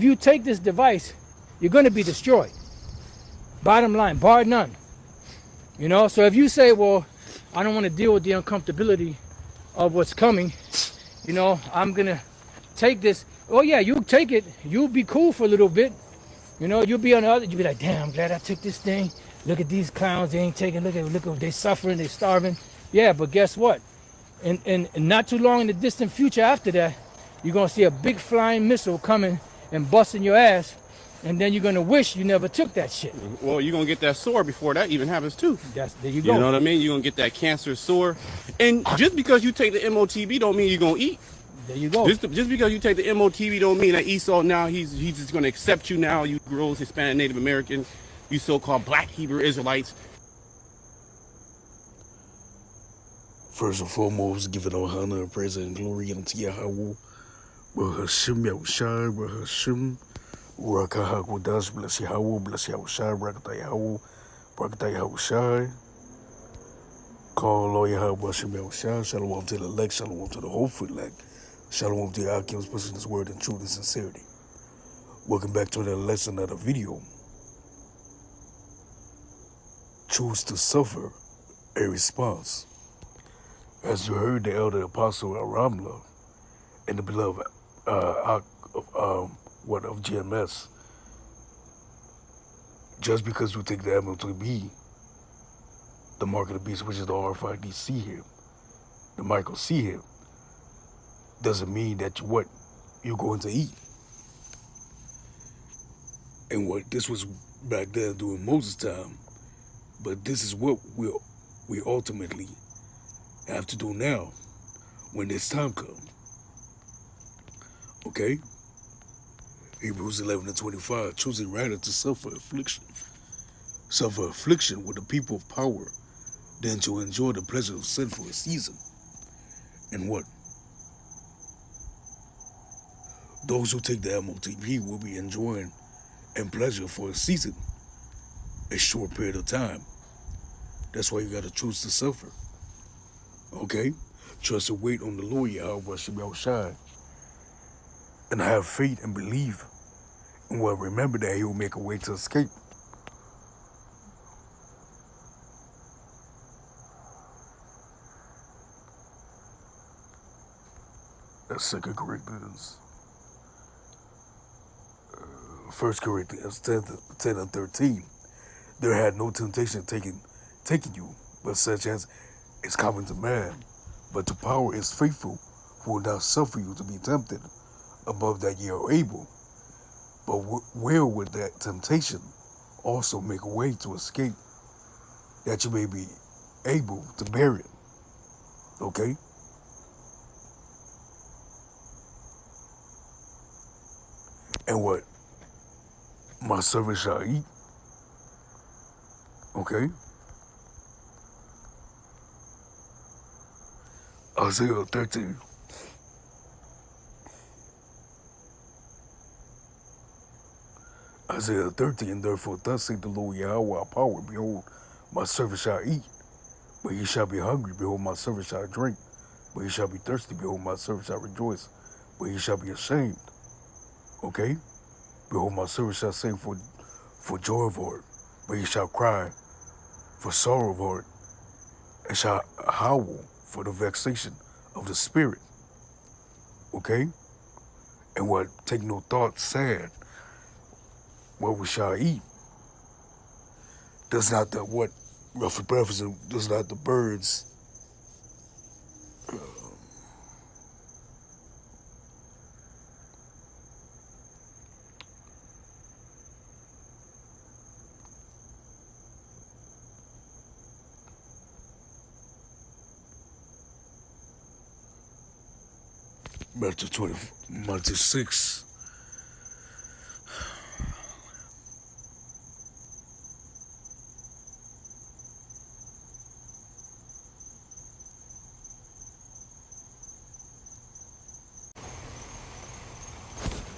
If you take this device, you're going to be destroyed. Bottom line, bar none. You know, so if you say, well, I don't want to deal with the uncomfortability of what's coming, you know, I'm going to take this. Oh, yeah, you'll take it. You'll be cool for a little bit. You know, you'll be on the other, you'll be like, damn, I'm glad I took this thing. Look at these clowns, they ain't taking, look at, they suffering, they starving. Yeah, but guess what? And not too long in the distant future after that, you're going to see a big flying missile coming and busting your ass. And then you're going to wish you never took that shit. Well, you're going to get that sore before that even happens too. There you go. You know what I mean? You're going to get that cancer sore. And just because you take the MOTB don't mean you're going to eat. There you go. Just because you take the MOTB don't mean that Esau now, he's just going to accept you now, you gross Hispanic Native American, you so-called black Hebrew Israelites. First and foremost, giving all honor and praise and glory unto Yahweh. Hashem Yahushai, Hashem, Rakahakwadash, bless Yahweh, bless Yahushai, Rakata Yahweh, Rakata Yahushai. Call Lord Yahweh, Hashem Yahushai, Shalom to the elect, Shalom to the hopeful elect, Shalom to the Akim, pushing this word in truth and sincerity. Welcome back to another lesson, another video. Choose to suffer a response. As you heard the elder apostle Ahrayamlab and the beloved Ahch of GMS, just because you take the MOTB, the mark of the beast, which is the RFID C here, the Michael C here, doesn't mean that you're going to eat. And what this was back then during Moses' time, but this is what we ultimately have to do now when this time comes. Okay? Hebrews 11:25, choosing rather to suffer affliction with the people of power than to enjoy the pleasure of sin for a season. And what? Those who take the MOTB will be enjoying and pleasure for a season, a short period of time. That's why you got to choose to suffer. Okay? Trust and wait on the Lord Yahweh Shai, and have faith and believe, and well, remember that He will make a way to escape. That's 2 Corinthians, 1 Corinthians 10 and 13. There had no temptation taken you, but such as is common to man. But the power is faithful, who will not suffer you to be tempted above that ye are able, but will with that temptation also make a way to escape, that you may be able to bear it. Okay? And what? My servant shall eat. Okay? Isaiah 13. Isaiah 13, therefore thus saith the Lord Yahweh our power, behold, my servant shall eat, but he shall be hungry, behold, my servant shall drink, but he shall be thirsty, behold, my servant shall rejoice, but he shall be ashamed. Okay? Behold, my servant shall sing for joy of heart, but he shall cry for sorrow of heart, and shall howl for the vexation of the spirit. Okay? And what? Take no thought, sad, what we shall eat. Does not the what? Roughly paraphrasing, does not the birds Matthew 6.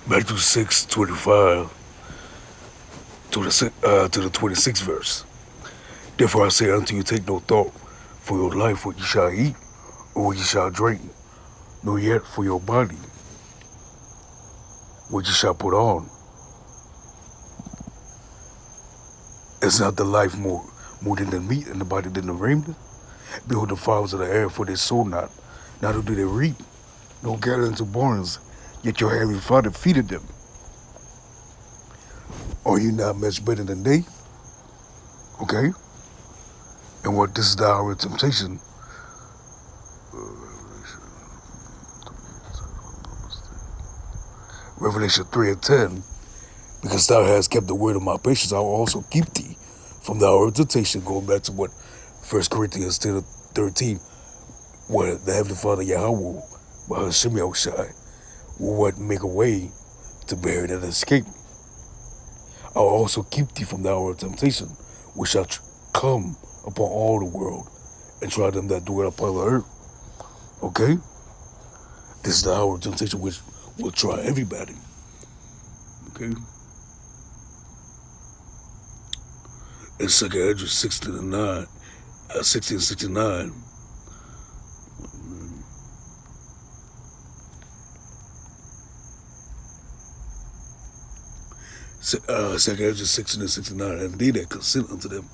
Matthew 6:25 to the 26th verse. Therefore I say unto you, take no thought for your life, what you shall eat, or what you shall drink, nor yet for your body, what you shall put on. Is not the life more than the meat, and the body than the raiment? Behold the fowls of the air, for they sow not, neither do they reap, nor gather into barns, yet your heavenly Father feedeth them. Are you not much better than they? Okay? And what this is the hour of temptation. Revelation 3:10. Because thou hast kept the word of my patience, I will also keep thee from the hour of temptation. Going back to what 1 Corinthians 10:13, where the Heavenly Father Yahweh, by Hashem Yahushai, will what make a way to bear that escape. I will also keep thee from the hour of temptation, which shall come upon all the world, and try them that do it upon the earth. Okay? This is the hour of temptation which will try everybody. Okay? In 2 Ezra 16:69, Second Ezra 16:69, and they that consent unto them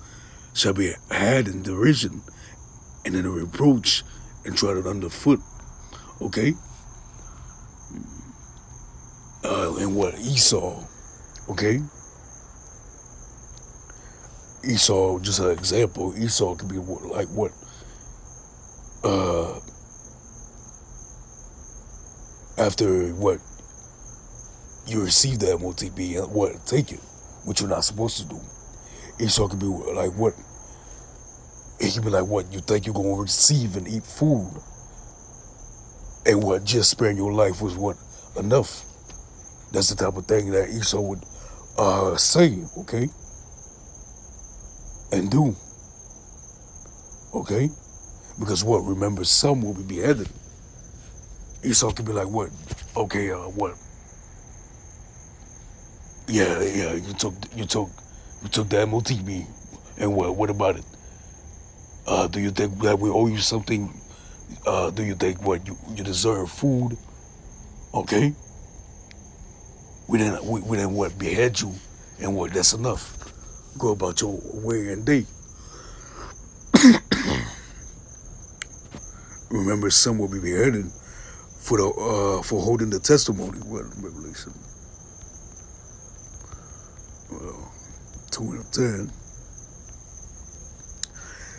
shall be had in derision and in a reproach and trodden underfoot. Okay? And what Esau, okay? Esau, just an example, Esau could be like what? After what? You receive the MOTB and what? Take it, which you're not supposed to do. Esau could be like what? It could be like what? You think you're going to receive and eat food, and what? Just sparing your life was what? Enough. That's the type of thing that Esau would say, okay? And do. Okay? Because what? Remember, some will be beheaded. Esau could be like what? Okay, what? Yeah, you took the MOTB, and what? What about it? Do you think that we owe you something? Do you think what you deserve food? Okay. We didn't what behead you, and what? That's enough. Go about your way and day. Remember, some will be beheaded for holding the testimony. What Revelation 2:10.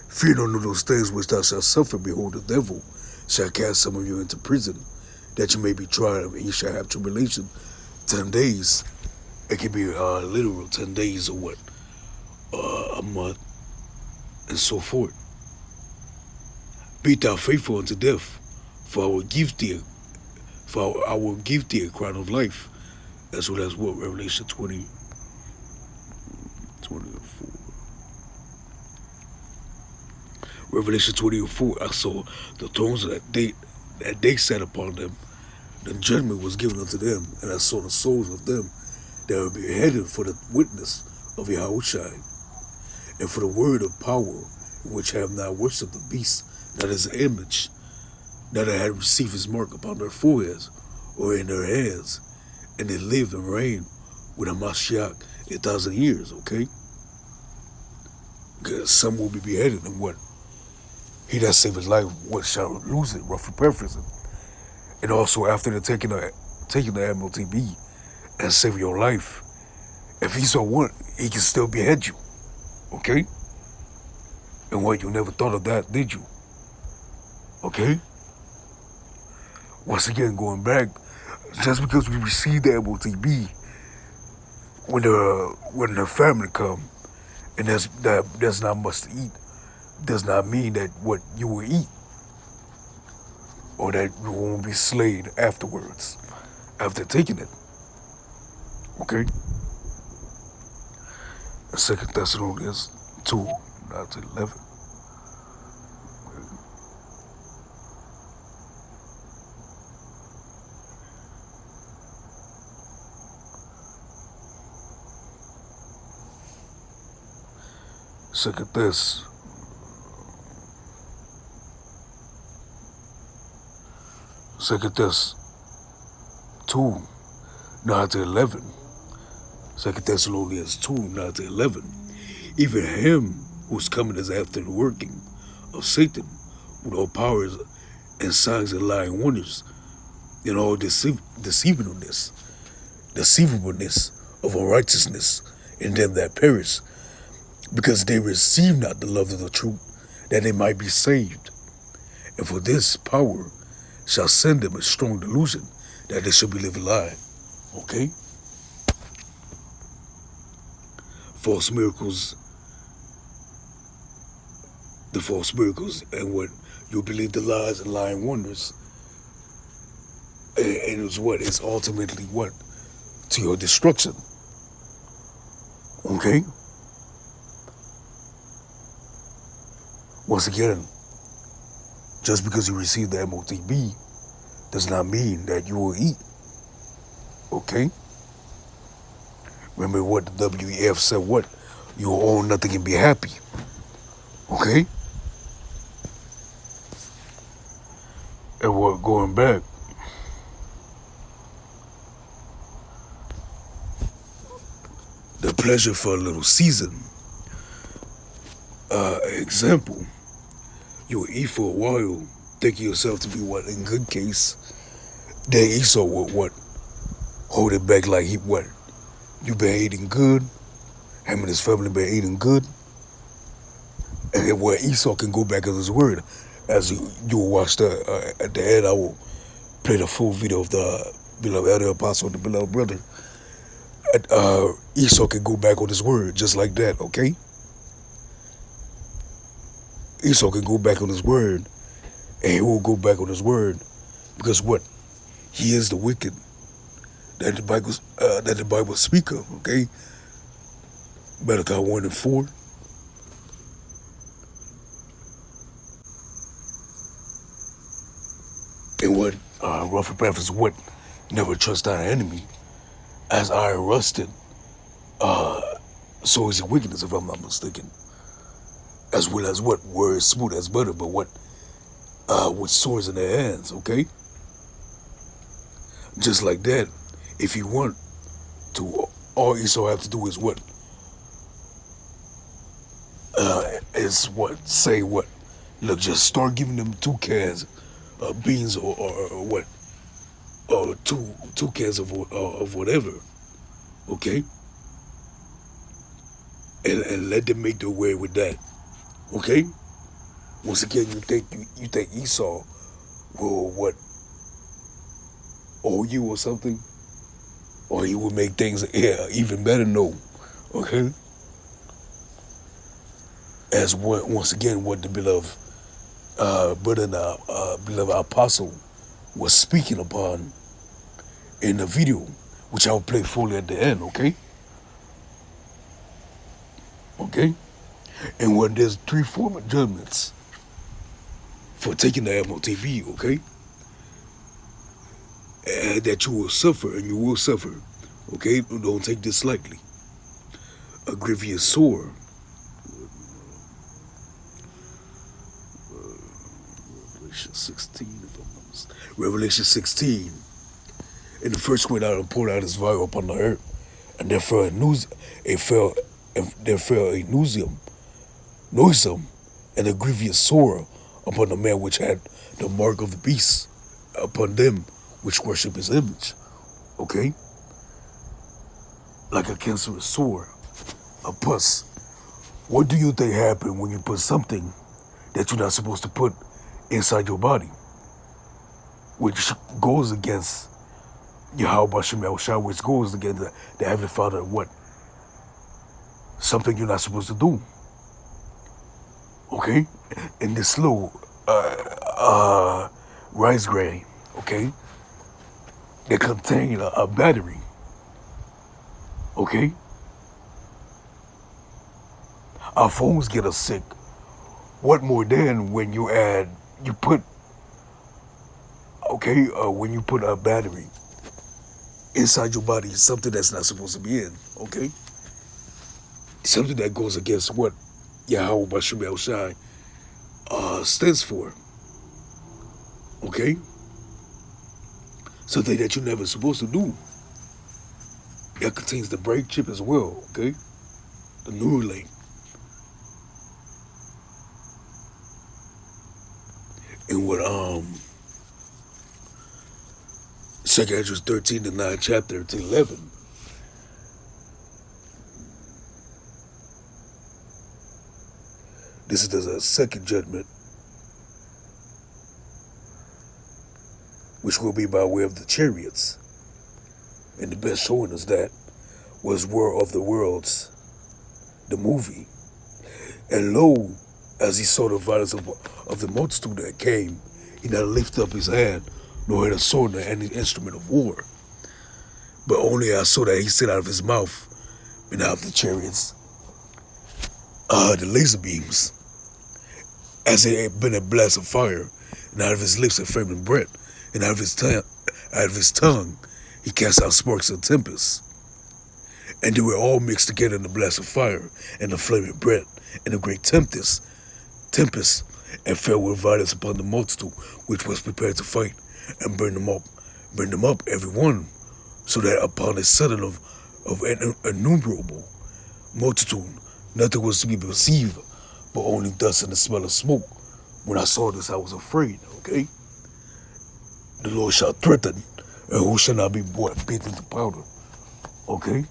Fear none of those things which thou shalt suffer. Behold, the devil shall cast some of you into prison, that you may be tried, and you shall have tribulation 10 days. It can be literal 10 days or what? A month, and so forth. Be thou faithful unto death, for I will give thee a crown of life. That's what Revelation 20:4. Revelation 20:4. I saw the thrones that they sat upon them. The judgment was given unto them, and I saw the souls of them that were beheaded for the witness of Yahushai, and for the word of power, which have not worshipped the beast, that is an image, that had received his mark upon their foreheads or in their hands, and they lived and reigned with a Mashiach 1,000 years. Okay, because some will be beheaded, and what? He that saved his life, what shall lose it? Roughly paraphrasing. And also after the taking the MOTB and saving your life, if he so want, he can still behead you. Okay? And what, you never thought of that, did you? Okay? Once again, going back, just because we received the MOTB, when the family come, and there's not much to eat, does not mean that what you will eat, or that you won't be slayed afterwards, after taking it. Okay? 2 Thessalonians 2:9-11. Second Thess 2, 9 to 11. 2 Thessalonians 2, 9 to 11. Even him who's coming is after the working of Satan with all powers and signs and lying wonders and all deceivableness of unrighteousness in them that perish, because they receive not the love of the truth, that they might be saved. And for this power shall send them a strong delusion, that they shall believe a lie. Okay? False miracles, the false miracles, and what you believe the lies and lying wonders. And it's what? It's ultimately what? To your destruction. Okay? Once again, just because you receive the MOTB does not mean that you will eat. Okay? Remember what the WEF said, what? You will own nothing and be happy. Okay? And what, going back, the pleasure for a little season. Example, you'll eat for a while, thinking yourself to be what, in good case. Then Esau would what? Hold it back like he what? You been eating good, him and his family been eating good. And then where Esau can go back on his word. As you will watch at the end, I will play the full video of the beloved elder apostle and the beloved brother. Esau can go back on his word just like that, okay? Esau can go back on his word, and he will go back on his word because what? He is the wicked that the Bible speak of, okay? Malachi 1 and 4. And what rough and preface, what? Never trust thine enemy. As iron rusted, so is your wickedness, if I'm not mistaken. As well as what? Words smooth as butter, but what? With swords in their hands, okay? Just like that, if you want to, all Esau have to do is what? Is what? Say what? Look, just start giving them 2 cans of beans or what? Or two cans of whatever, okay? And let them make their way with that, okay? Once again, you think Esau will what? Owe you or something, or he will make things even better? No, okay? As what? Once again, what the beloved brother and beloved apostle was speaking upon in the video, which I'll play fully at the end, okay? Okay? And when there's 3 formal judgments for taking the MOTB, okay? And that you will suffer, and you will suffer, okay? Don't take this lightly. A grievous sore. Revelation 16, if I'm not mistaken. Revelation 16. And the first went out and poured out his vial upon the earth, and there fell a noisome, and a grievous sore upon the man which had the mark of the beast upon them which worship his image. Okay? Like a cancerous sore, a pus. What do you think happened when you put something that you're not supposed to put inside your body? Which goes against Yahweh Shemel Shah, which goes against the Heavenly Father, what? Something you're not supposed to do. Okay? In this little rice grain, okay? They contain a battery. Okay? Our phones get us sick. What more than when you put a battery inside your body, something that's not supposed to be in, okay? Something that goes against what Yahweh Bashim El Shai stands for, okay? Something that you're never supposed to do, It contains the brain chip as well, okay? The Neuralink. And what 2 Andrews 13 to 9 chapter to 11. This is the second judgment, which will be by way of the chariots. And the best showing us that was War of the Worlds, the movie. And lo, as he saw the violence of the multitude that came, he not lifted up his hand, nor had a sword nor any instrument of war. But only I saw that he said out of his mouth, and out of the chariots, the laser beams, as it had been a blast of fire, and out of his lips a flaming breath, and out of his tongue he cast out sparks of tempest. And they were all mixed together in the blast of fire, and the flaming breath, and the great tempest, and fell with violence upon the multitude which was prepared to fight, and burn them up every one, so that upon a sudden of an innumerable multitude nothing was to be perceived, but only dust and the smell of smoke. When I saw this, I was afraid, okay? The Lord shall threaten, and who shall not be beaten to powder, okay?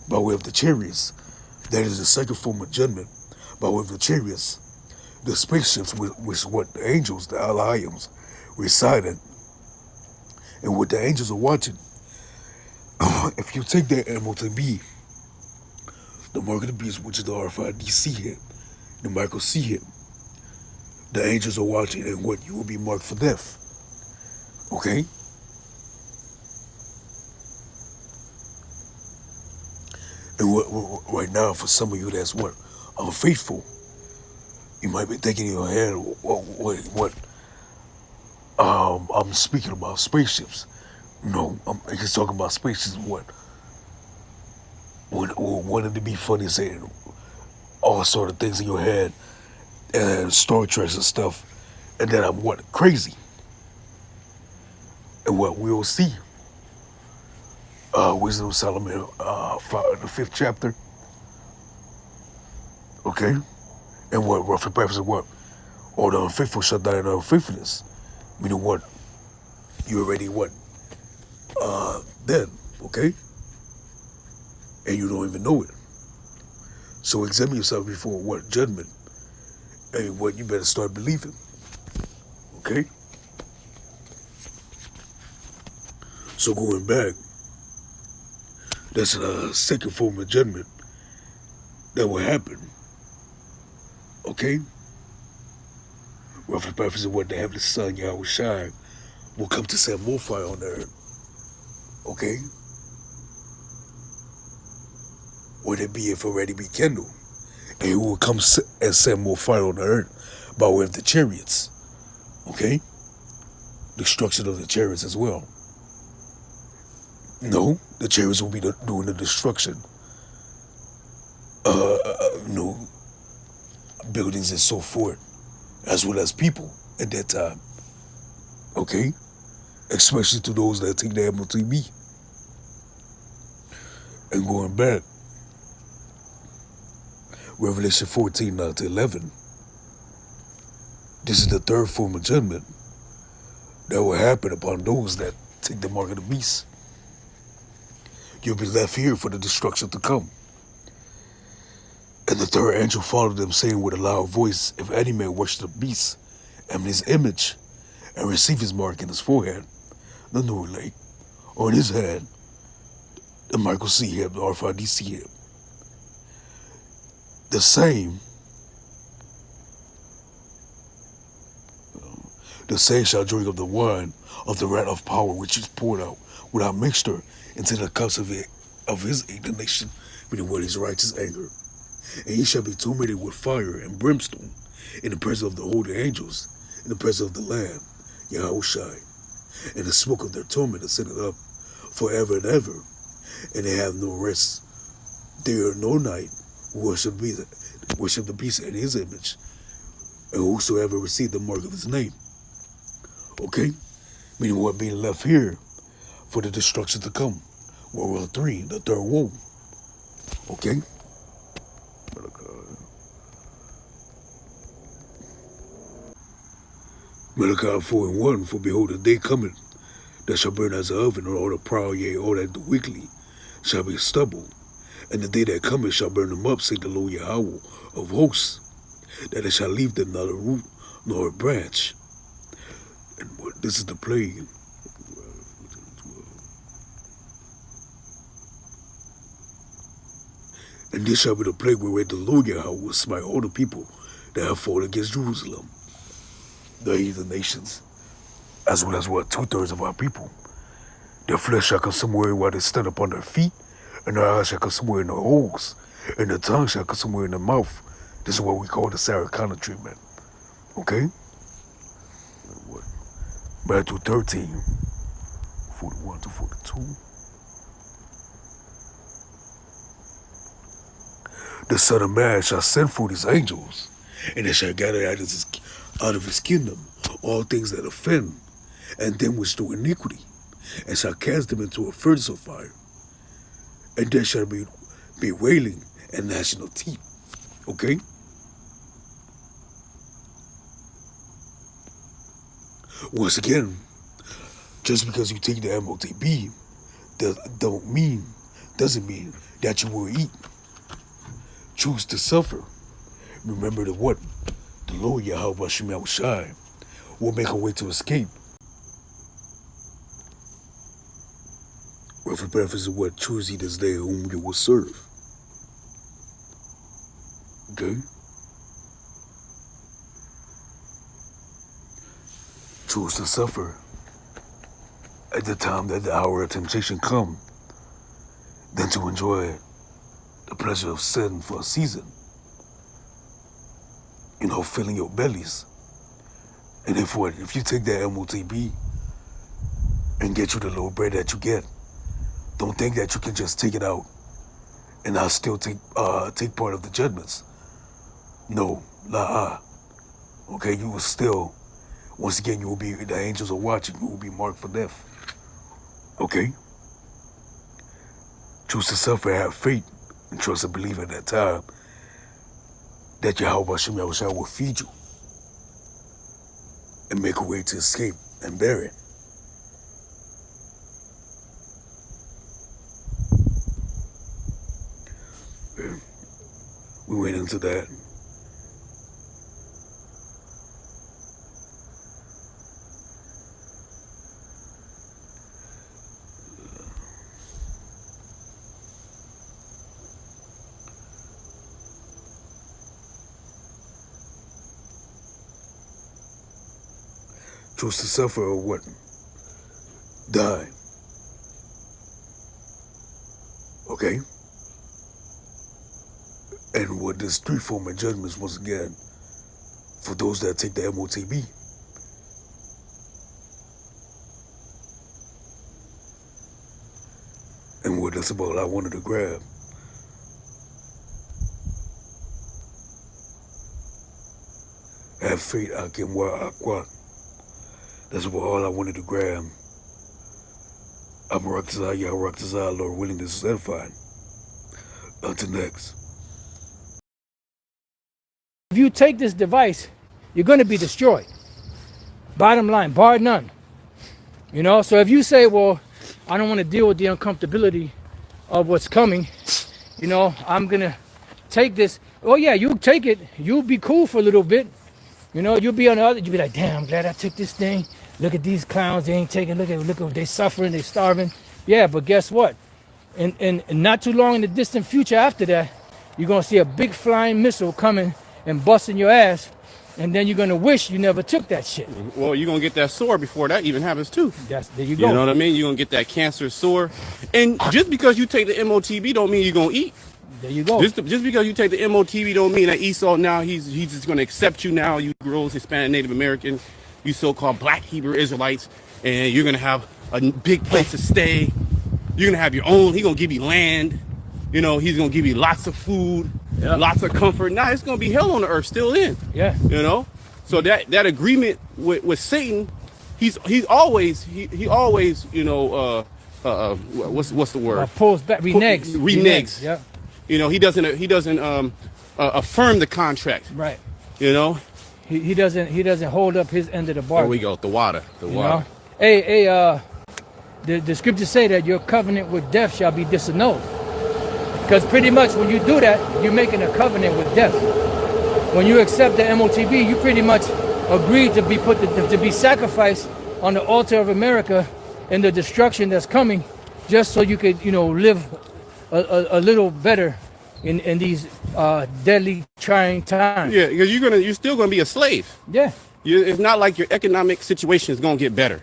By way of the chariots. That is the second form of judgment, by way of the chariots. The spaceships, which what the angels, the Ahrayamlab, resided, and what the angels are watching. If you take that MOTB, the mark of the beast, which is the RFID hit, the Michael C hit, the angels are watching, and what you will be marked for death. Okay? And what right now, for some of you that's what unfaithful, you might be thinking in your head, what I'm speaking about spaceships. No, I'm just talking about spaceships. What wanted to be funny, saying all sort of things in your head, and Star Trek and stuff, and then I'm what crazy. And what we'll see, Wisdom of Solomon, the 5th chapter. Okay, and what roughly preface what all the unfaithful shall die in unfaithfulness. Meaning what you already what dead, okay, and you don't even know it. So examine yourself before what judgment, and what you better start believing. Okay. So going back, that's a second form of judgment that will happen. Okay? Roughly purpose of what the Heavenly Son, Yahweh Shai, will come to set more fire on the earth. Okay? Would it be if already be kindled? And he will come and set more fire on the earth by way of the chariots. Okay? Destruction of the chariots as well. No, the chariots will be doing the destruction. Buildings and so forth, as well as people at that time. Okay? Especially to those that take the MOTB. And going back, Revelation 14, 9 to 11. This is the third form of judgment that will happen upon those that take the mark of the beast. You'll be left here for the destruction to come. And the third angel followed them, saying with a loud voice, if any man worship the beast and his image, and receive his mark in his forehead, the Neuralink, or in his hand, the Michael C hip, the RFID hip, the same shall drink of the wine of the wrath of power, which is poured out without mixture into the cups of his indignation, meaning what his righteous anger. And he shall be tormented with fire and brimstone in the presence of the holy angels, in the presence of the Lamb, Yahweh Shai. And the smoke of their torment ascended up forever and ever. And they have no rest day or no night who worship the beast and his image, and whosoever received the mark of his name. Okay? Meaning what being left here for the destruction to come. World 3, the third womb. Okay? Malachi 4 and 1, for behold, the day cometh that shall burn as an oven, and all the proud, yea, all that do wickedly shall be stubble. And the day that cometh shall burn them up, saith the Lord Yahweh of hosts, that it shall leave them not a root nor a branch. And what this is the plague. And this shall be the plague wherewith the Lord Yahweh will smite all the people that have fought against Jerusalem, the heathen nations, as well as what 2/3 of our people. Their flesh shall consume away while they stand upon their feet, and their eyes shall consume away in their holes, and their tongue shall consume away in their mouth. This is what we call the Saracana treatment. Okay? Matthew 13, 41 to 42. The Son of Man shall send forth his angels, and they shall gather out of his kingdom all things that offend, and them which do iniquity, and shall cast them into a furnace of fire. And there shall be wailing and gnashing of teeth. Okay? Once again, just because you take the MOTB doesn't mean that you will eat. Choose to suffer. Remember that what? The Lord Yahweh Shemel Shai will make a way to escape. Or for purpose of what? Choose ye this day whom you will serve. Okay? Choose to suffer at the time that the hour of temptation come, than to enjoy the pleasure of sin for a season. You know, filling your bellies. And if you take that MOTB and get you the little bread that you get, don't think that you can just take it out and I'll still take part of the judgments. No, okay, you will still, once again, the angels are watching, you will be marked for death. Okay? Choose to suffer, have faith, and trust and believe at that time that Yahweh Hashem Yahushua will feed you and make a way to escape and bear it. We went into that. Choose to suffer or what? Die. Okay? And what this three form of judgments, once again, for those that take the MOTB. And what that's about, I wanted to grab. Have faith, I can what. That's about all I wanted to grab. I'm Raktazah, Yah Raktazah, Lord willing, this is edified. Until next. If you take this device, you're going to be destroyed. Bottom line, bar none. You know, so if you say, well, I don't want to deal with the uncomfortability of what's coming, you know, I'm going to take this. Oh, yeah, you take it. You'll be cool for a little bit. You know, you'll be on the other, you'll be like, damn, I'm glad I took this thing. Look at these clowns, they ain't taking, look at they suffering, they starving. Yeah, but guess what? And not too long in the distant future after that, you're going to see a big flying missile coming and busting your ass, and then you're going to wish you never took that shit. Well, you're going to get that sore before that even happens too. There you go. You know what I mean? You're going to get that cancer sore. And just because you take the MOTB don't mean you're going to eat. There you go. Just because you take the MOTB don't mean that Esau now, he's just going to accept you now, you girls, Hispanic, Native American, you so-called black Hebrew Israelites, and you're going to have a big place to stay. You're going to have your own, he's going to give you land. You know, he's going to give you lots of food, lots of comfort. Now it's going to be hell on the earth still in. Yeah. You know? So that agreement with Satan, he always, you know, what's the word? Pulls back, reneges. Reneges. Yeah. You know, he doesn't affirm the contract. Right. You know. He doesn't hold up his end of the bargain. There we go. The water. The water. Know? Hey, the scriptures say that your covenant with death shall be disannulled. Because pretty much when you do that, you're making a covenant with death. When you accept the MOTB, you pretty much agree to be to be sacrificed on the altar of America in the destruction that's coming, just so you could, you know, live a little better in these deadly, trying times. Yeah, because you're still gonna be a slave. Yeah. It's not like your economic situation is gonna get better.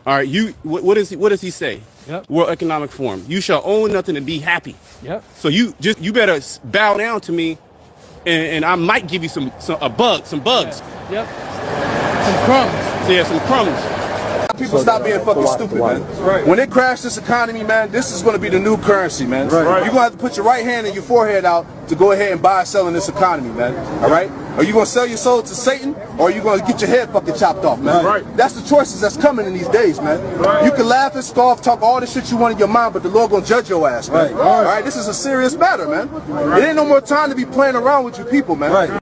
All right, what does he say? Yep. World Economic Forum. You shall own nothing and be happy. Yep. So you better bow down to me, and I might give you some bugs. Yeah. Yep. Some crumbs. So yeah, some crumbs. People stop being fucking stupid, man. Right. When they crash this economy, man, this is going to be the new currency, man. Right. You're going to have to put your right hand and your forehead out to go ahead and buy and sell in this economy, man. All right? Are you going to sell your soul to Satan, or are you going to get your head fucking chopped off, man? Right. That's the choices that's coming in these days, man. Right. You can laugh and scoff, talk all the shit you want in your mind, but the Lord going to judge your ass, man. Right. All right? This is a serious matter, man. Right. It ain't no more time to be playing around with you people, man. Right.